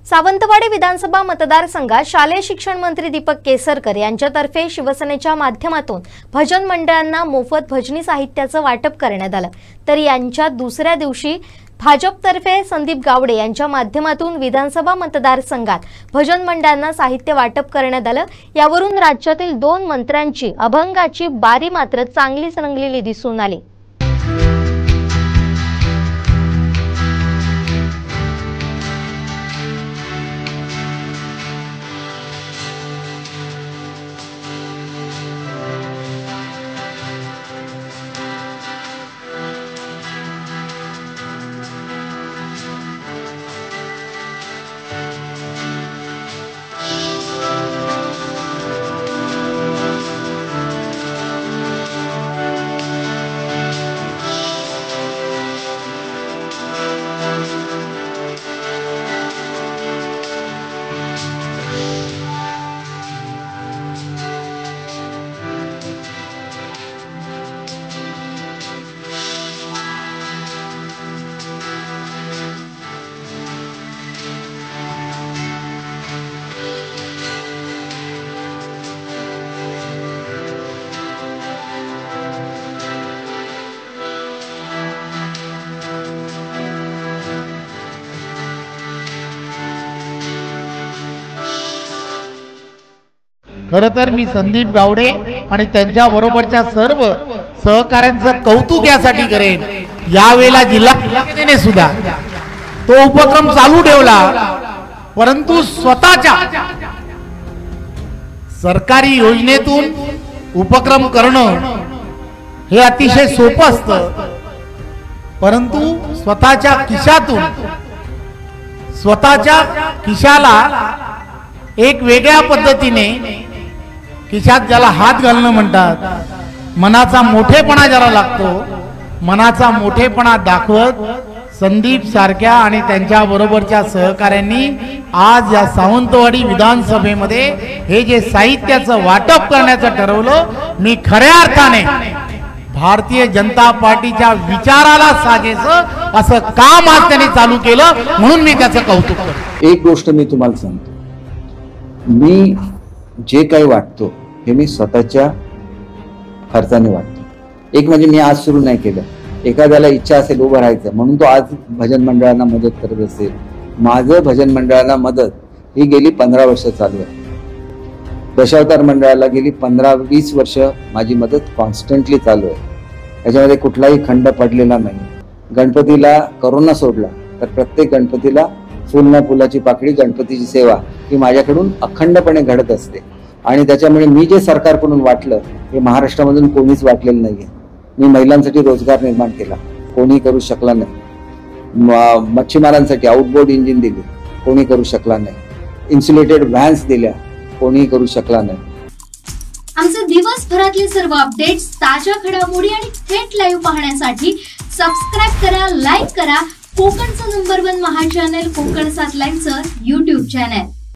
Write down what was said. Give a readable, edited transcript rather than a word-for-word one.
सावंतवाडी विधानसभा मतदारसंघात शालेय शिक्षण मंत्री दीपक केसरकर यांच्यातर्फे शिवसेनेच्या माध्यमातून भजन मंडळांना मोफत भजनी साहित्याचं वाटप करण्यात आलं। तर यांच्या दुसऱ्या दिवशी भाजपतर्फे संदीप गावडे यांच्या माध्यमातून विधानसभा मतदारसंघात भजन मंडळांना साहित्य वाटप करण्यात आलं। यावरून राज्यातील 2 मंत्र्यांची अभंगाची बारी मात्र चांगलीच रंगलेली दिसून आली। खरं तर मी संदीप गावडे आणि त्यांच्या बरोबरच्या सर्व सहकाऱ्यांचं कौतुक यासाठी करेन। यावेळेला जिल्हाने सुद्धा तो उपक्रम चालू ठेवला, परंतु स्वतःच्या सरकारी योजनेतून उपक्रम करणं हे अतिशय सोपं असतं, परंतु स्वतःच्या खिशातून स्वतःच्या खिशाला एक वेगळ्या पद्धतीने खिशात ज्याला हात घालणं म्हणतात, मनाचा मोठेपणा ज्याला लागतो, मनाचा मोठेपणा दाखवत संदीप सारख्या आणि त्यांच्या बरोबरच्या सहकाऱ्यांनी आज या सावंतवाडी विधानसभेमध्ये हे जे साहित्याचं वाटप करण्याचं ठरवलं, मी खऱ्या अर्थाने भारतीय जनता पार्टीच्या विचाराला साजेसं असं काम आज त्यांनी चालू केलं, म्हणून मी त्याचं कौतुक करतो। एक गोष्ट मी तुम्हाला सांगतो, मी जे काही वाटतो हे मी स्वतःच्या खर्चाने वाटतो। एक म्हणजे मी आज सुरू नाही केलं, एखाद्याला इच्छा असेल उभं राहायचं म्हणून तो आज भजन मंडळांना मदत करत असेल। माझं भजन मंडळाला मदत ही गेली 15 वर्ष चालू आहे। दशावतार मंडळाला गेली 15-20 वर्ष माझी मदत कॉन्स्टंटली चालू आहे। याच्यामध्ये कुठलाही खंड पडलेला नाही। गणपतीला करोना सोडला तर प्रत्येक गणपतीला फुल ना फुलाची पाकळी गणपतीची सेवा ही माझ्याकडून अखंडपणे घडत असते। आणि त्याच्यामुळे मी जे सरकारकडून वाटलं हे महाराष्ट्रामधून कोणीच वाटलेलं नाहीये। मी महिलांसाठी रोजगार निर्माण केला, कोणी करू शकला नाही। मच्छीमारांसाठी आउटबोर्ड इंजिन दिली, कोणी करू शकला नाही। इन्सुलेटेड व्हॅन्स दिल्या, कोणी करू शकला नाही। आमचे दिवसभरातले सर्व अपडेट्स, ताज्या घडामोडी आणि थेट लाईव्ह पाहण्यासाठी सबस्क्राइब करा, लाईक करा कोकणचं नंबर 1 महा चॅनल कोकण 7 लाईनचं YouTube चॅनल।